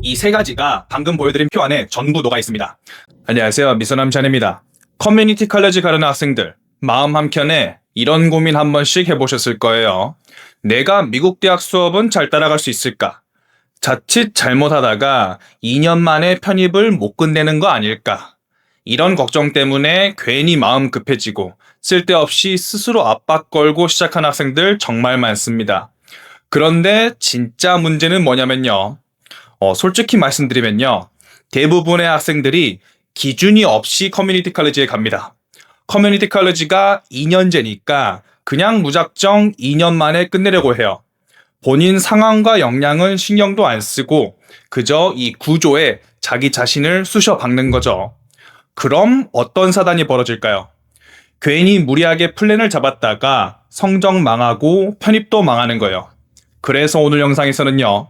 이 세 가지가 방금 보여드린 표 안에 전부 녹아 있습니다. 안녕하세요. 미소남 찬입니다. 커뮤니티 칼리지 가려는 학생들, 마음 한켠에 이런 고민 한 번씩 해보셨을 거예요. 내가 미국 대학 수업은 잘 따라갈 수 있을까? 자칫 잘못하다가 2년 만에 편입을 못 끝내는 거 아닐까? 이런 걱정 때문에 괜히 마음 급해지고 쓸데없이 스스로 압박 걸고 시작한 학생들 정말 많습니다. 그런데 진짜 문제는 뭐냐면요. 솔직히 말씀드리면요. 대부분의 학생들이 기준이 없이 커뮤니티 칼리지에 갑니다. 커뮤니티 칼리지가 2년제니까 그냥 무작정 2년 만에 끝내려고 해요. 본인 상황과 역량은 신경도 안 쓰고 그저 이 구조에 자기 자신을 쑤셔 박는 거죠. 그럼 어떤 사단이 벌어질까요? 괜히 무리하게 플랜을 잡았다가 성적 망하고 편입도 망하는 거예요. 그래서 오늘 영상에서는요.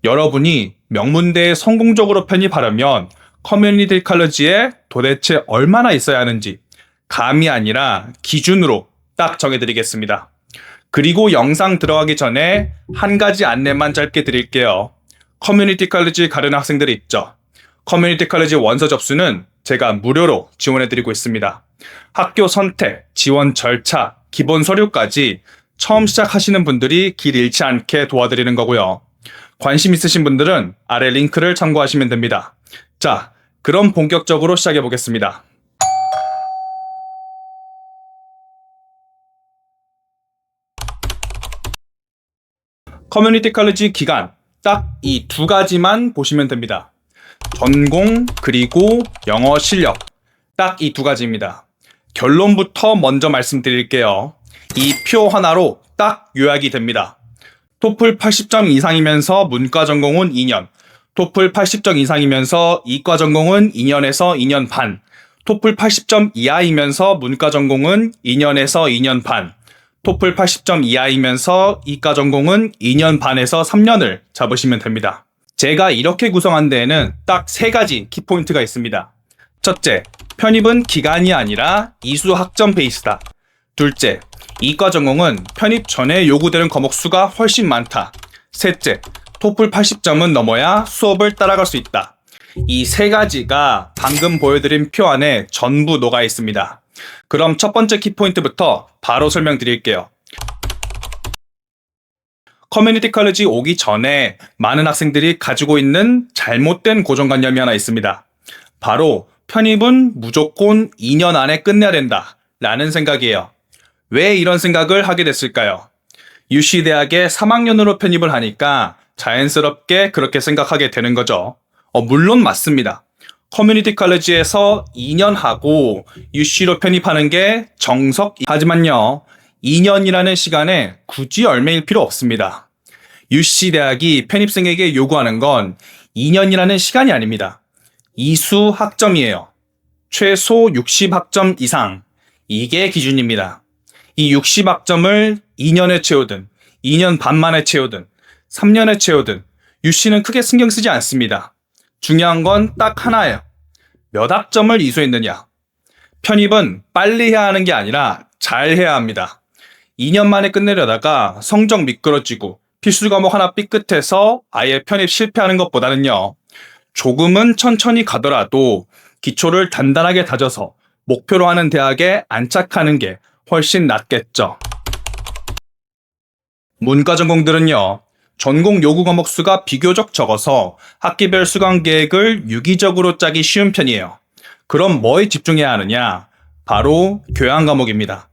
여러분이 명문대에 성공적으로 편입하려면 커뮤니티 칼리지에 도대체 얼마나 있어야 하는지 감이 아니라 기준으로 딱 정해드리겠습니다. 그리고 영상 들어가기 전에 한 가지 안내만 짧게 드릴게요. 커뮤니티 칼리지 가려는 학생들이 있죠. 커뮤니티 칼리지 원서 접수는 제가 무료로 지원해드리고 있습니다. 학교 선택, 지원 절차, 기본 서류까지 처음 시작하시는 분들이 길 잃지 않게 도와드리는 거고요. 관심 있으신 분들은 아래 링크를 참고하시면 됩니다. 자, 그럼 본격적으로 시작해 보겠습니다. 커뮤니티 칼리지 기간 딱 이 두 가지만 보시면 됩니다. 전공 그리고 영어 실력 딱 이 두 가지입니다. 결론부터 먼저 말씀드릴게요. 이 표 하나로 딱 요약이 됩니다. 토플 80점 이상이면서 문과 전공은 2년, 토플 80점 이상이면서 이과 전공은 2년에서 2년 반, 토플 80점 이하이면서 문과 전공은 2년에서 2년 반, 토플 80점 이하이면서 이과 전공은 2년 반에서 3년을 잡으시면 됩니다. 제가 이렇게 구성한 데에는 딱 세 가지 키포인트가 있습니다. 첫째, 편입은 기간이 아니라 이수 학점 베이스다. 둘째, 이과 전공은 편입 전에 요구되는 과목 수가 훨씬 많다. 셋째, 토플 80점은 넘어야 수업을 따라갈 수 있다. 이 세 가지가 방금 보여드린 표 안에 전부 녹아 있습니다. 그럼 첫 번째 키포인트부터 바로 설명드릴게요. 커뮤니티 칼리지 오기 전에 많은 학생들이 가지고 있는 잘못된 고정관념이 하나 있습니다. 바로 편입은 무조건 2년 안에 끝내야 된다 라는 생각이에요. 왜 이런 생각을 하게 됐을까요? UC대학에 3학년으로 편입을 하니까 자연스럽게 그렇게 생각하게 되는 거죠. 물론 맞습니다. 커뮤니티 칼리지에서 2년 하고 UC로 편입하는 게 정석. 하지만요, 2년이라는 시간에 굳이 얽매일 필요 없습니다. UC대학이 편입생에게 요구하는 건 2년이라는 시간이 아닙니다. 이수 학점이에요. 최소 60학점 이상. 이게 기준입니다. 이 60학점을 2년에 채우든 2년 반 만에 채우든 3년에 채우든 UC는 크게 신경 쓰지 않습니다. 중요한 건 딱 하나예요. 몇 학점을 이수했느냐. 편입은 빨리 해야 하는 게 아니라 잘 해야 합니다. 2년 만에 끝내려다가 성적 미끄러지고 필수 과목 하나 삐끗해서 아예 편입 실패하는 것보다는요. 조금은 천천히 가더라도 기초를 단단하게 다져서 목표로 하는 대학에 안착하는 게 훨씬 낫겠죠. 문과 전공들은요. 전공 요구 과목 수가 비교적 적어서 학기별 수강 계획을 유기적으로 짜기 쉬운 편이에요. 그럼 뭐에 집중해야 하느냐? 바로 교양 과목입니다.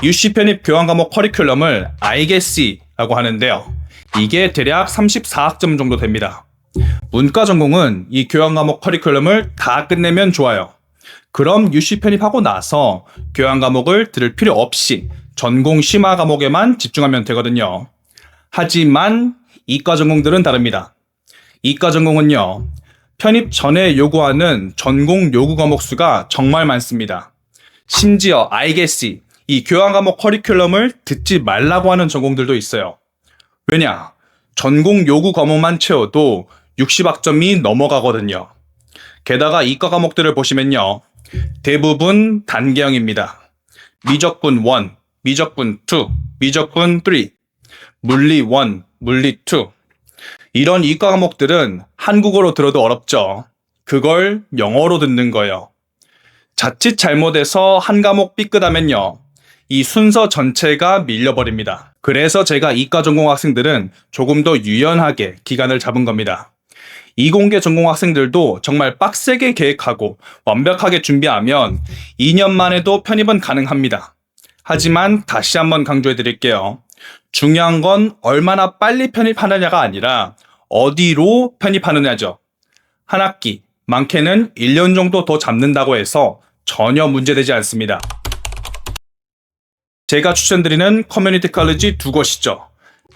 UC 편입 교양 과목 커리큘럼을 IGC라고 하는데요. 이게 대략 34학점 정도 됩니다. 문과 전공은 이 교양 과목 커리큘럼을 다 끝내면 좋아요. 그럼 UC 편입하고 나서 교양 과목을 들을 필요 없이 전공 심화 과목에만 집중하면 되거든요. 하지만 이과 전공들은 다릅니다. 이과 전공은요, 편입 전에 요구하는 전공 요구 과목 수가 정말 많습니다. 심지어 IGC, 이 교양 과목 커리큘럼을 듣지 말라고 하는 전공들도 있어요. 왜냐? 전공 요구 과목만 채워도 60학점이 넘어가거든요. 게다가 이과 과목들을 보시면요. 대부분 단계형입니다. 미적분 1, 미적분 2, 미적분 3, 물리 1, 물리 2. 이런 이과 과목들은 한국어로 들어도 어렵죠. 그걸 영어로 듣는 거예요. 자칫 잘못해서 한 과목 삐끗하면요. 이 순서 전체가 밀려버립니다. 그래서 제가 이과 전공 학생들은 조금 더 유연하게 기간을 잡은 겁니다. 이공계 전공 학생들도 정말 빡세게 계획하고 완벽하게 준비하면 2년 만에도 편입은 가능합니다. 하지만 다시 한번 강조해 드릴게요. 중요한 건 얼마나 빨리 편입하느냐가 아니라 어디로 편입하느냐죠. 한 학기, 많게는 1년 정도 더 잡는다고 해서 전혀 문제되지 않습니다. 제가 추천드리는 커뮤니티 칼리지 두 곳이죠.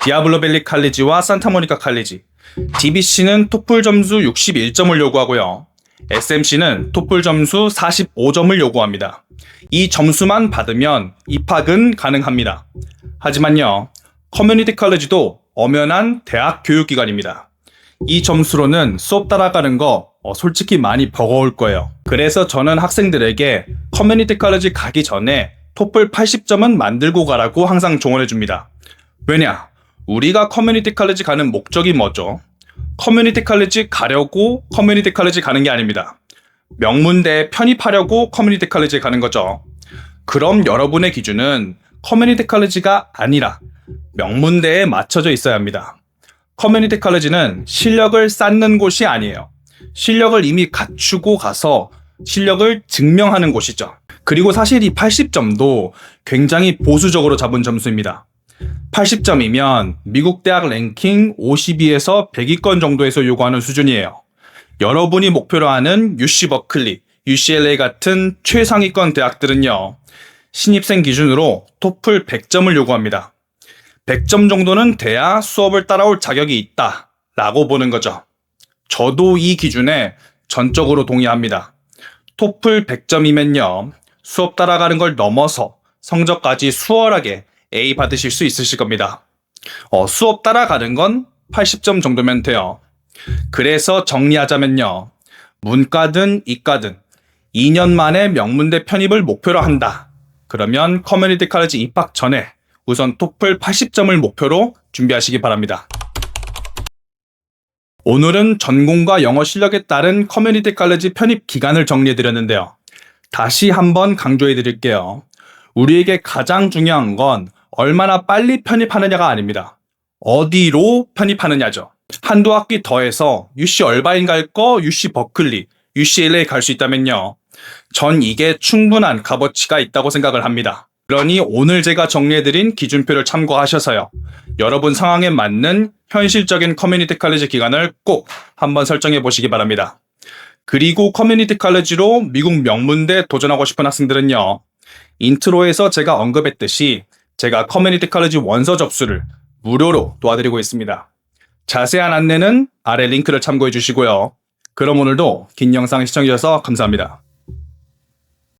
디아블로 밸리 칼리지와 산타모니카 칼리지. DBC는 토플 점수 61점을 요구하고요. SMC는 토플 점수 45점을 요구합니다. 이 점수만 받으면 입학은 가능합니다. 하지만요, 커뮤니티 칼리지도 엄연한 대학 교육기관입니다. 이 점수로는 수업 따라가는 거 솔직히 많이 버거울 거예요. 그래서 저는 학생들에게 커뮤니티 칼리지 가기 전에 토플 80점은 만들고 가라고 항상 조언해 줍니다. 왜냐? 우리가 커뮤니티 칼리지 가는 목적이 뭐죠? 커뮤니티 칼리지 가려고 커뮤니티 칼리지 가는 게 아닙니다. 명문대에 편입하려고 커뮤니티 칼리지에 가는 거죠. 그럼 여러분의 기준은 커뮤니티 칼리지가 아니라 명문대에 맞춰져 있어야 합니다. 커뮤니티 칼리지는 실력을 쌓는 곳이 아니에요. 실력을 이미 갖추고 가서 실력을 증명하는 곳이죠. 그리고 사실 이 80점도 굉장히 보수적으로 잡은 점수입니다. 80점이면 미국 대학 랭킹 50위에서 100위권 정도에서 요구하는 수준이에요. 여러분이 목표로 하는 UC 버클리, UCLA 같은 최상위권 대학들은요, 신입생 기준으로 토플 100점을 요구합니다. 100점 정도는 돼야 수업을 따라올 자격이 있다 라고 보는 거죠. 저도 이 기준에 전적으로 동의합니다. 토플 100점이면요, 수업 따라가는 걸 넘어서 성적까지 수월하게 A 받으실 수 있으실 겁니다. 수업 따라가는 건 80점 정도면 돼요. 그래서 정리하자면요, 문과든 이과든 2년 만에 명문대 편입을 목표로 한다. 그러면 커뮤니티 칼리지 입학 전에 우선 토플 80점을 목표로 준비하시기 바랍니다. 오늘은 전공과 영어 실력에 따른 커뮤니티 칼리지 편입 기간을 정리해드렸는데요. 다시 한번 강조해드릴게요. 우리에게 가장 중요한 건 얼마나 빨리 편입하느냐가 아닙니다. 어디로 편입하느냐죠. 한두 학기 더해서 UC 얼바인 갈 거 UC 버클리, UCLA 갈 수 있다면요, 전 이게 충분한 값어치가 있다고 생각을 합니다. 그러니 오늘 제가 정리해드린 기준표를 참고하셔서요, 여러분 상황에 맞는 현실적인 커뮤니티 칼리지 기간을 꼭 한번 설정해 보시기 바랍니다. 그리고 커뮤니티 칼리지로 미국 명문대 도전하고 싶은 학생들은요, 인트로에서 제가 언급했듯이 제가 커뮤니티 칼리지 원서 접수를 무료로 도와드리고 있습니다. 자세한 안내는 아래 링크를 참고해 주시고요. 그럼 오늘도 긴 영상 시청해 주셔서 감사합니다.